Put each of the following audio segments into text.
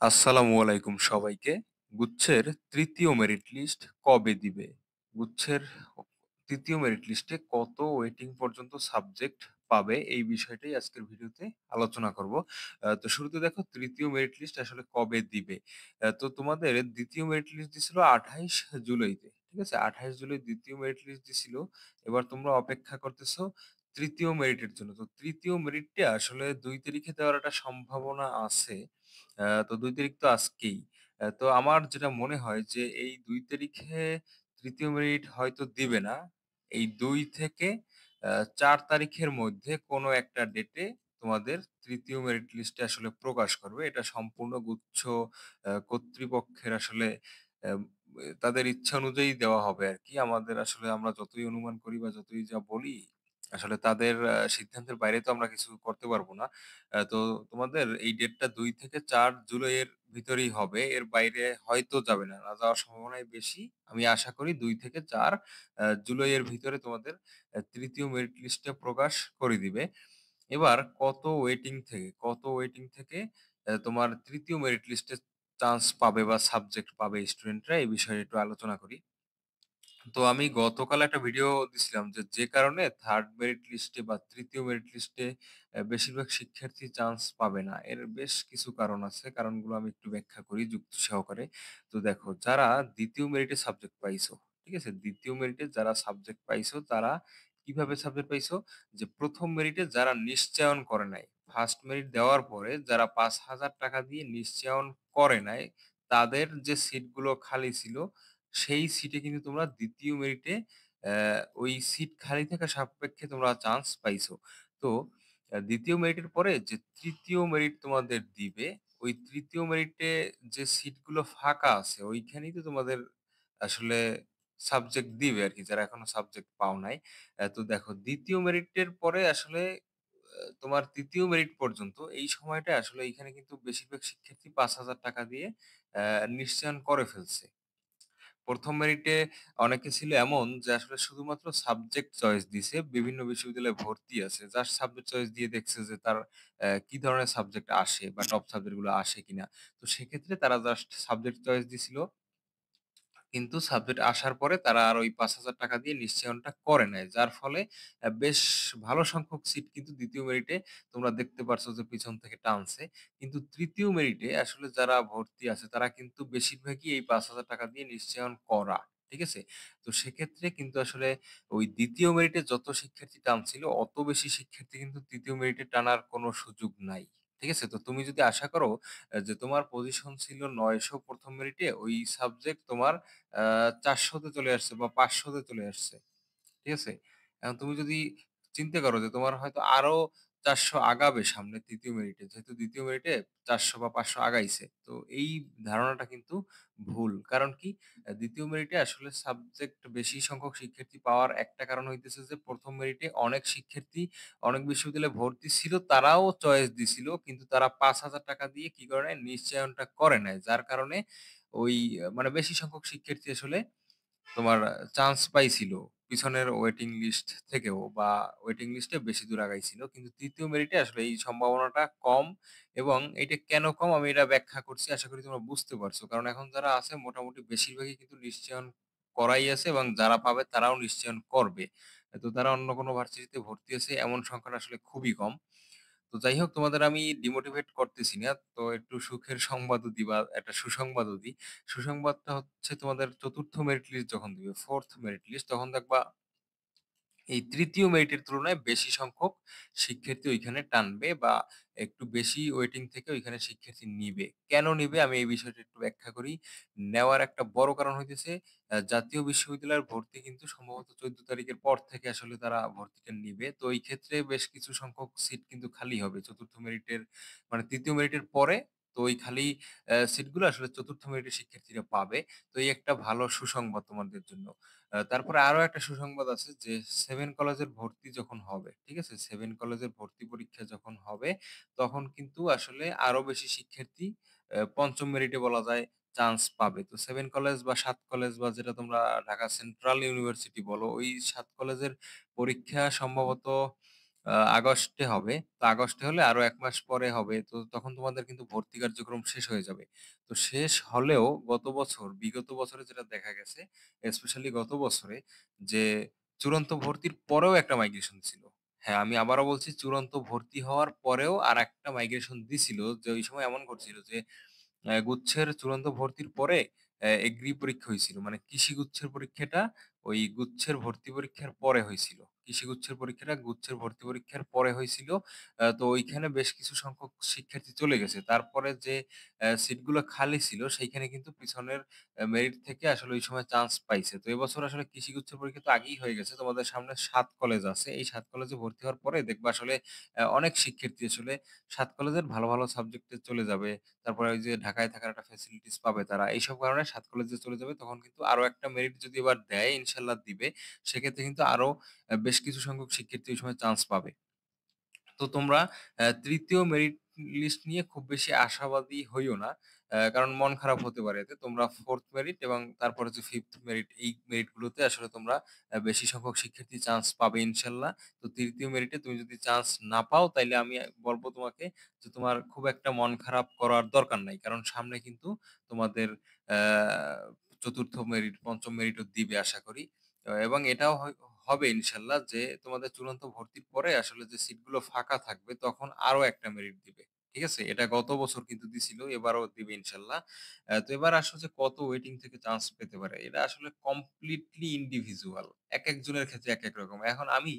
আসসালামু আলাইকুম সবাইকে। গুচ্ছের ৩য় মেরিট লিস্ট কবে দিবে? গুচ্ছের ৩য় মেরিট লিস্টে কত ওয়েটিং পর্যন্ত সাবজেক্ট পাবে এই বিষয়টাই আজকের ভিডিওতে আলোচনা করব। তো শুরুতে দেখো ৩য় মেরিট লিস্ট আসলে কবে দিবে? তো তোমাদের ২য় মেরিট লিস্ট দিছিল ২৮ জুলাইতে। ঠিক আছে? ২৮ জুলাই ২য় মেরিট লিস্ট দিছিল। এবার তোমরা অপেক্ষা করতেছো ৩য় মেরিটের জন্য। তো ৩য় মেরিটটা আসলে ২ তারিখে দেওয়ার একটা সম্ভাবনা আছে। তো ২ তারিখ তো আজকেই। তো আমার যেটা মনে হয় যে এই ২ তারিখে ৩য় মেরিট হয়তো দিবে না। এই ২ থেকে ৪ তারিখের মধ্যে কোনো একটা ডেটে তোমাদের ৩য় মেরিট লিস্টে আসলে প্রকাশ করবে। এটা সম্পূর্ণ গুচ্ছ কর্তৃপক্ষের আসলে অ্যাম তাদের ইচ্ছা অনুযায়ী দেওয়া হবে আরকি। আমাদের আসলে আমরা যতই অনুমান করি বা যতই যা বলি, আসলে তাদের সিদ্ধান্তের বাইরে তো আমরা কিছু করতে পারব না। তো তোমাদের এই ডেটটা ২ থেকে ৪ জুলাইয়ের ভিতরেই হবে। এর বাইরে হয়তো যাবে না। না যাওয়ার সম্ভাবনাই বেশি। আমি আশা করি ২ থেকে ৪ জুলাইয়ের ভিতরে তোমাদের ৩য় মেরিট লিস্টটা প্রকাশ করে দিবে। এবার কত ওয়েটিং থেকে তোমার ৩য় মেরিট লিস্টে চান্স পাবে বা সাবজেক্ট পাবে স্টুডেন্টরা এই বিষয়ে একটু আলোচনা করি। তো আমি গতকাল একটা ভিডিও দিছিলাম যে কারণে 3rd মেরিট লিস্টে বা ৩য় মেরিট লিস্টে বেশিরভাগ শিক্ষার্থী চান্স পাবে না। এর বেশ কিছু কারণ আছে। কারণগুলো আমি একটু ব্যাখ্যা করি যুক্তি সহকারে। তো দেখো, যারা ২য় মেরিটে সাবজেক্ট পাইছো, ঠিক আছে? ২য় মেরিটে যারা সাবজেক্ট পাইছো তারা কিভাবে সাবজেক্ট পাইছো? যে ১ম মেরিটে যারা নিশ্চয়ন করে নাই। 1st মেরিট দেওয়ার পরে যারা ৳৫,০০০ দিয়ে নিশ্চয়ন করে নাই, তাদের যে সিটগুলো খালি ছিল সেই সিটে কিন্তু তোমরা ২য় মেরিটে ওই সিট খালি থাকা সাপেক্ষে তোমরা চান্স পাইছো। তো ২য় মেরিটের পরে যে ৩য় মেরিট তোমাদের দিবে, ওই ৩য় মেরিটে যে সিটগুলো ফাঁকা আছে ওইখানেই তো তোমাদের আসলে সাবজেক্ট দিবে আরকি, যারা এখনো সাবজেক্ট পাও নাই। তো দেখো, ২য় মেরিটের পরে আসলে তোমার ৩য় মেরিট পর্যন্ত এই সময়টা আসলে এইখানে কিন্তু বেশিরভাগ শিক্ষার্থী ৳৫,০০০ দিয়ে নিশ্চয়ন করে ফেলছে। ১ম মেরিটে অনেকে ছিল এমন যে আসলে শুধুমাত্র সাবজেক্ট চয়েস দিছে। বিভিন্ন বিশ্ববিদ্যালয়ে ভর্তি আছে। জাস্ট সাবজেক্ট চয়েস দিয়ে দেখছে যে তার কি ধরনের সাবজেক্ট আসে বা টপ সাবজেক্ট গুলো আসে কিনা। তো সেক্ষেত্রে তারা জাস্ট সাবজেক্ট চয়েস দিছিল। কিন্তু সাবজেক্ট আসার পরে তারা আর ওই ৳৫,০০০ দিয়ে নিশ্চয়নটা করে নাই। যার ফলে বেশ ভালো সংখ্যক সিট কিন্তু ২য় মেরিটে তোমরা দেখতে পারছো যে পিছন থেকে টানছে। কিন্তু ৩য় মেরিটে আসলে যারা ভর্তি আছে তারা কিন্তু বেশিরভাগই এই ৳৫,০০০ দিয়ে নিশ্চয়ন করা। ঠিক আছে? তো সেক্ষেত্রে কিন্তু আসলে ওই ২য় মেরিটে যত শিক্ষার্থী টানছিল অত বেশি শিক্ষার্থী কিন্তু ৩য় মেরিটে টানার কোনো সুযোগ নাই। ঠিক আছে? তো তুমি যদি আশা করো যে তোমার পজিশন ছিল ৯০০ ১ম মেরিটে, ওই সাবজেক্ট তোমার ৪০০ তে চলে আসছে বা ৫০০ তে চলে আসছে। ঠিক আছে? এখন তুমি যদি চিন্তা করো যে তোমার হয়তো আরো ৪০০ আগাবে সামনে ৩য় মেরিটে। যেহেতু ২য় মেরিটে ৪০০ বা ৫০০ আগাইছে। তো এই ধারণাটা কিন্তু ভুল। কারণ কি? ২য় মেরিটে আসলে সাবজেক্ট বেশি সংখ্যক শিক্ষার্থী পাওয়ার একটা কারণ হইতেছে যে ১ম মেরিটে অনেক শিক্ষার্থী অনেক বিশ্ববিদ্যালয়ে ভর্তি ছিল, তারাও চয়েস দিছিল। কিন্তু তারা ৳৫,০০০ দিয়ে কি করে নাই? নিশ্চয়নটা করে নাই। যার কারণে ওই মানে বেশি সংখ্যক শিক্ষার্থী আসলে তোমার চান্স পাইছিল পিছনের ওয়েটিং লিস্ট থেকেও, বা ওয়েটিং লিস্টে বেশি দূর আগাইছিল। কিন্তু ৩য় মেরিটে আসলে এই সম্ভাবনাটা কম। এবং এইটা কেন কম আমি এটা ব্যাখ্যা করছি। আশা করি তোমরা বুঝতে পারছো। কারণ এখন যারা আছে মোটামুটি বেশিরভাগই কিন্তু নিশ্চয়ন করাই আছে এবং যারা পাবে তারাও নিশ্চয়ন করবে। তো তারা অন্য কোনো ভার্সিটিতে ভর্তি আছে এমন সংখ্যাটা আসলে খুবই কম। তো যাই হোক, তোমাদের আমি ডিমোটিভেট করতেছি না। তো একটু সুখের সংবাদও দিই বা একটা সুসংবাদও দিই। সুসংবাদটা হচ্ছে, তোমাদের ৪র্থ মেরিট লিস্ট যখন দিবে, 4th মেরিট লিস্ট, তখন দেখবা এই ৩য় মেরিটের তুলনায় বেশি সংখ্যক শিক্ষার্থী ওইখানে টানবে বা একটু বেশি ওয়েটিং থেকে ওইখানে শিক্ষার্থী নিবে। কেন নিবে আমি এই বিষয়টা একটু ব্যাখ্যা করি। নেওয়ার একটা বড় কারণ হইতেছে জাতীয় বিশ্ববিদ্যালয়ের ভর্তি কিন্তু সম্ভবত ১৪ তারিখের পর থেকে আসলে তারা ভর্তিটা নিবে। তো এই ক্ষেত্রে বেশ কিছু সংখ্যক সিট কিন্তু খালি হবে ৪র্থ মেরিটের, মানে ৩য় মেরিটের পরে। তো ওই খালি সিটগুলো আসলে ৪র্থ মেরিটের শিক্ষার্থীরা পাবে। তো এই একটা ভালো সুসংবাদ তোমাদের জন্য। তারপরে আরো একটা সুসংবাদ আছে যে 7 কলেজের ভর্তি যখন হবে, ঠিক আছে? 7 কলেজের ভর্তি পরীক্ষা যখন হবে, তখন কিন্তু আসলে আরো বেশি শিক্ষার্থী ৫ম মেরিটে বলা যায় চান্স পাবে। তো 7 কলেজ বা ৭ কলেজ বা যেটা তোমরা ঢাকা সেন্ট্রাল ইউনিভার্সিটি বলো, ওই ৭ কলেজের পরীক্ষা সম্ভবত আগস্টে হবে। তো আগস্টে হলে আরো ১ মাস পরে হবে। তো তখন তোমাদের কিন্তু ভর্তি কার্যক্রম শেষ হয়ে যাবে। তো শেষ হলেও গত বছর, বিগত বছরে যেটা দেখা গেছে, স্পেশালি গত বছরে যে চূড়ান্ত ভর্তির পরেও একটা মাইগ্রেশন ছিল। হ্যাঁ, আমি আবারও বলছি চূড়ান্ত ভর্তি হওয়ার পরেও আরেকটা মাইগ্রেশন দিছিল যে ওই সময় এমন ঘটছিল যে গুচ্ছের চূড়ান্ত ভর্তির পরে এগ্রি পরীক্ষা হইছিল। মানে কৃষি গুচ্ছের পরীক্ষাটা ওই গুচ্ছের ভর্তি পরীক্ষার পরে হইছিল। কৃষি গুচ্ছের পরীক্ষাটা গুচ্ছের ভর্তি পরীক্ষার পরে হইছিল। তো ওইখানে বেশ কিছু সংখ্যক শিক্ষার্থী চলে গেছে। তারপরে যে সিটগুলো খালি ছিল সেইখানে কিন্তু পিছনের মেরিট থেকে আসলে ওই সময় চান্স পাইছে। তো এবছর আসলে কৃষি গুচ্ছের পরীক্ষা তো আগেই হয়ে গেছে। তোমাদের সামনে ৭ কলেজ আছে। এই ৭ কলেজে ভর্তি হওয়ার পরে দেখবা আসলে অনেক শিক্ষার্থী আসলে ৭ কলেজের ভালো, ভালো সাবজেক্টে চলে যাবে। তারপরে ওই যে ঢাকায় থাকার একটা ফ্যাসিলিটিস পাবে তারা। এইসব কারণে ৭ কলেজে চলে যাবে। তখন কিন্তু আরো একটা মেরিট যদি এবার দেয়, ইনশাআল্লাহ দিবে। সেক্ষেত্রে কিন্তু আরো বেশ কিছু সংখ্যক শিক্ষার্থী ওই সময় চান্স পাবে। তো তোমরা ৩য় মেরিট লিস্ট নিয়ে খুব বেশি আশাবাদী হইও না। কারণ মন খারাপ হতে পারে এতে। তোমরা 4th মেরিট এবং তারপর হচ্ছে 5th মেরিট এই মেরিট গুলোতে আসলে তোমরা বেশি সংখ্যক শিক্ষার্থী চান্স পাবে ইনশাআল্লাহ। তো ৩য় মেরিটে তুমি যদি চান্স না পাও তাইলে আমি বলব তোমাকে যে তোমার খুব একটা মন খারাপ করার দরকার নাই। কারণ সামনে কিন্তু তোমাদের অ্যা ৪র্থ মেরিট, ৫ম মেরিটও দিবে আশা করি। এবং এটাও হবে ইনশাল্লাহ যে তোমাদের চূড়ান্ত ভর্তির পরে আসলে যে সিটগুলো ফাঁকা থাকবে তখন আরো একটা মেরিট দিবে। ঠিক আছে? এটা গত বছর কিন্তু দিছিল, এবারও দিবে ইনশাল্লাহ। তো এবার আসলে যে কত ওয়েটিং থেকে চান্স পেতে পারে এটা আসলে কমপ্লিটলি ইন্ডিভিজুয়াল। একেকজনের ক্ষেত্রে একেক রকম। এখন আমি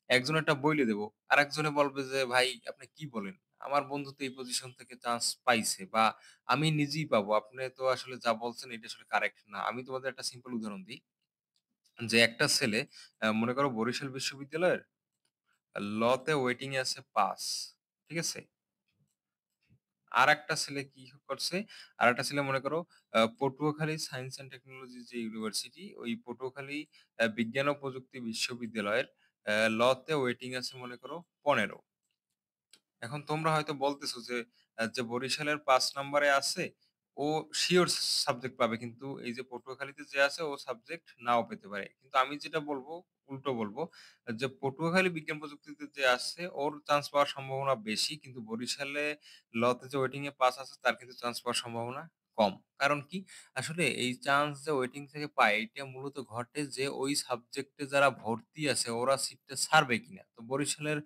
একজনেরটা বইলে দেব। আরেকজনে বলবে যে, "ভাই আপনি কি বলেন? আমার বন্ধু তো এই পজিশন থেকে চান্স পাইছে বা আমি নিজেই পাবো। আপনি তো আসলে যা বলছেন এটা আসলে কারেক্ট না।" আমি তোমাদের একটা সিম্পল উদাহরণ দিই। যে একটা ছেলে মনে করো বরিশাল বিশ্ববিদ্যালয়ের ল তে ওয়েটিং এ আছে ৫। ঠিক আছে? আরেকটা ছেলে কি করছে? আরেকটা ছেলে মনে করো পটুয়াখালী সায়েন্স অ্যান্ড টেকনোলজি যে ইউনিভার্সিটি, ওই পটুয়াখালী বিজ্ঞান ও প্রযুক্তি বিশ্ববিদ্যালয়ের ল তে ওয়েটিং আছে মনে করো ১৫। এখন তোমরা হয়তো বলতেছো যে বরিশালের ৫ নাম্বারে আছে, ও সিওর সাবজেক্ট পাবে। কিন্তু এই যে পটুয়াখালীতে যে আছে ও সাবজেক্ট নাও পেতে পারে। কিন্তু আমি যেটা বলবো, উল্টো বলবো যে পটুয়াখালী বিজ্ঞান প্রযুক্তিতে যে আছে ওর চান্স পাওয়ার সম্ভাবনা বেশি। কিন্তু বরিশালে তে যে ওয়েটিং এ পাস আছে তার কিন্তু চান্স পাওয়ার সম্ভাবনা কম। কারণ কি? আসলে এই চান্স যে ওয়েটিং থেকে পায় এটা মূলত ঘটে যে ওই সাবজেক্টে যারা ভর্তি আছে ওরা সিটটা ছাড়বে কিনা। তো বরিশালের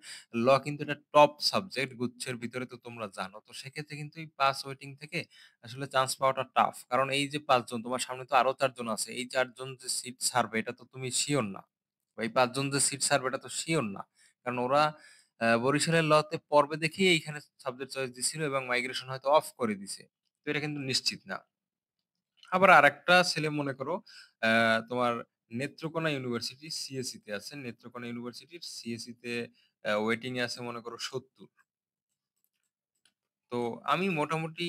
কিন্তু এটা টপ সাবজেক্ট গুচ্ছের ভিতরে তো তোমরা জানো। তো সেক্ষেত্রে কিন্তু এই পাস ওয়েটিং থেকে আসলে চান্স পাওয়াটা টাফ। কারণ এই যে ৫ জন তোমার সামনে তো আরো ৪ জন আছে। এই ৪ জন যে সিট ছাড়বে এটা তো তুমি সিওর না। বা এই ৫ জন যে সিট ছাড়বে এটা তো সিওর না। কারণ ওরা বরিশালের তে পড়বে দেখেই এইখানে সাবজেক্ট চয়েস দিছিল এবং মাইগ্রেশন হয়তো অফ করে দিছে। তো এটা কিন্তু নিশ্চিত না। আবার আরেকটা ছেলে মনে করো তোমার নেত্রকোনা ইউনিভার্সিটি সিএসই তে আছে। নেত্রকোনা ইউনিভার্সিটির সিএসই তে ওয়েটিং এ আছে মনে করো ৭০। তো আমি মোটামুটি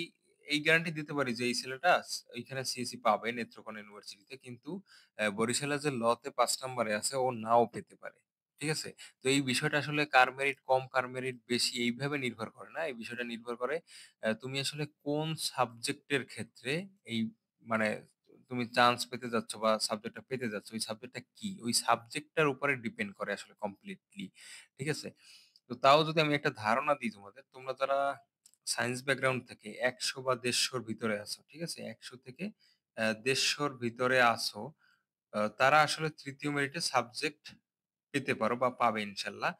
এই গ্যারান্টি দিতে পারি যে এই ছেলেটা এইখানে সিএসই পাবে নেত্রকোনা ইউনিভার্সিটিতে। কিন্তু বরিশালে যে তে ৫ নাম্বারে আছে ও নাও পেতে পারে। ঠিক আছে? তো এই বিষয়টা আসলে কার মেরিট কম, কার মেরিট বেশি এইভাবে নির্ভর করে না। এই বিষয়টা নির্ভর করে তুমি আসলে কোন সাবজেক্টের ক্ষেত্রে এই মানে তুমি চান্স পেতে যাচ্ছ বা সাবজেক্টটা পেতে যাচ্ছ, ওই সাবজেক্টটা কি? ওই সাবজেক্টটার উপরে ডিপেন্ড করে আসলে কমপ্লিটলি। ঠিক আছে? তো তাও যদি আমি একটা ধারণা দিই তোমাদের, তোমরা যারা সায়েন্স ব্যাকগ্রাউন্ড থেকে ১০০ বা ১৫০ র ভিতরে আছো, ঠিক আছে? ১০০ থেকে ১৫০ র ভিতরে আছো, তারা আসলে ৩য় মেরিটে সাবজেক্ট পেতে পারো বা পাবে ইনশাল্লাহ।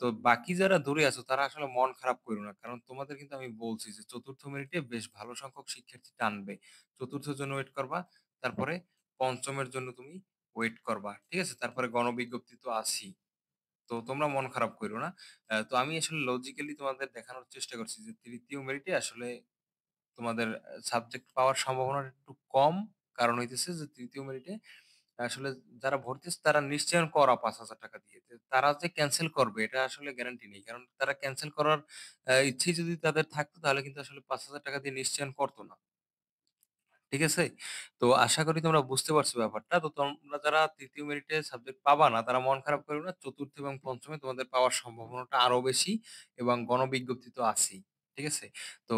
তো বাকি যারা দূরে আছো তারা আসলে মন খারাপ কইরো না। কারণ তোমাদের কিন্তু আমি বলছি যে ৪র্থ মেরিটে বেশ ভালো সংখ্যক শিক্ষার্থী টানবে। ৪র্থ এর জন্য ওয়েট করবা। তারপরে ৫ম এর জন্য তুমি ওয়েট করবা। ঠিক আছে? তারপরে গণবিজ্ঞপ্তি তো আছেই। তো তোমরা মন খারাপ কইরো না। তো আমি আসলে লজিক্যালি তোমাদের দেখানোর চেষ্টা করছি যে ৩য় মেরিটে আসলে তোমাদের সাবজেক্ট পাওয়ার সম্ভাবনাটা একটু কম। কারণ হইতেছে যে ৩য় মেরিটে আসলে যারা ভর্তি হচ্ছে তারা নিশ্চয়ন করা ৳৫,০০০ দিয়ে। তারা যে ক্যানসেল করবে এটা আসলে গ্যারান্টি নেই। কারণ তারা ক্যানসেল করার ইচ্ছেই যদি তাদের থাকতো তাহলে কিন্তু আসলে ৳৫,০০০ দিয়ে নিশ্চয়ন করত না। ঠিক আছে? তো আশা করি তোমরা বুঝতে পারছো ব্যাপারটা। তো তোমরা যারা ৩য় মেরিটে সাবজেক্ট পাবা না, তারা মন খারাপ করো না। ৪র্থ এবং ৫ম এ তোমাদের পাওয়ার সম্ভাবনাটা আরো বেশি এবং গণবিজ্ঞপ্তি তো আছেই। ঠিক আছে? তো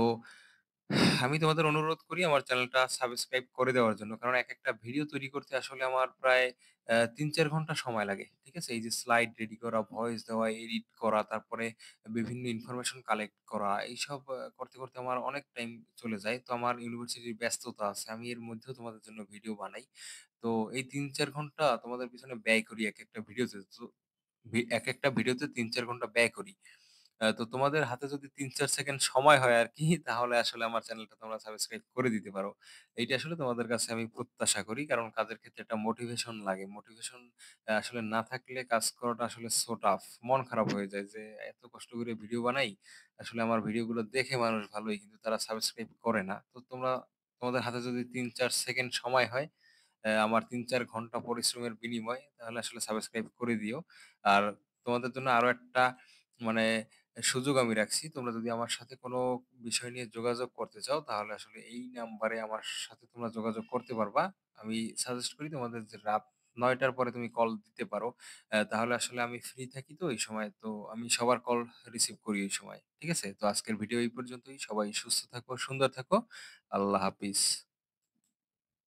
আমি তোমাদের অনুরোধ করি আমার চ্যানেলটা সাবস্ক্রাইব করে দেওয়ার জন্য। কারণ একেকটা ভিডিও তৈরি করতে আসলে আমার প্রায় ৩-৪ ঘন্টা সময় লাগে। ঠিক আছে? এই যে স্লাইড রেডি করা, ভয়েস দেওয়া, এডিট করা, তারপরে বিভিন্ন ইনফরমেশন কালেক্ট করা, এইসব করতে আমার অনেক টাইম চলে যায়। তো আমার ইউনিভার্সিটির ব্যস্ততা আছে। আমি এর মধ্যেও তোমাদের জন্য ভিডিও বানাই। তো এই ৩-৪ ঘন্টা তোমাদের পিছনে ব্যয় করি একেকটা ভিডিওতে। তো একেকটা ভিডিওতে ৩-৪ ঘন্টা ব্যয় করি। তো তোমাদের হাতে যদি ৩-৪ সেকেন্ড সময় হয় আরকি, তাহলে আসলে আমার চ্যানেলটা তোমরা সাবস্ক্রাইব করে দিতে পারো। এইটা আসলে তোমাদের কাছে আমি প্রত্যাশা করি। কারণ কাজের ক্ষেত্রে একটা মোটিভেশন লাগে। মোটিভেশন আসলে না থাকলে কাজ করাটা আসলে সো টাফ। মন খারাপ হয়ে যায় যে এত কষ্ট করে ভিডিও বানাই। আসলে আমার ভিডিওগুলো দেখে মানুষ ভালোই কিন্তু তারা সাবস্ক্রাইব করে না। তো তোমাদের হাতে যদি ৩-৪ সেকেন্ড সময় হয়, আমার ৩-৪ ঘন্টা পরিশ্রমের বিনিময়ে তাহলে আসলে সাবস্ক্রাইব করে দিও। আর তোমাদের জন্য আরো একটা মানে সুযোগ আমি রাখছি। তোমরা যদি আমার সাথে কোনো বিষয় নিয়ে যোগাযোগ করতে চাও, তাহলে আসলে এই নাম্বারে আমার সাথে তোমরা যোগাযোগ করতে পারবা। আমি সাজেস্ট করি তোমাদের যে রাত ৯ টার পরে তুমি কল দিতে পারো। তাহলে আসলে আমি ফ্রি থাকি তো এই সময়। তো আমি সবার কল রিসিভ করি এই সময়। ঠিক আছে? তো আজকের ভিডিও এই পর্যন্তই। সবাই সুস্থ থাকো, সুন্দর থাকো। আল্লাহ হাফিজ।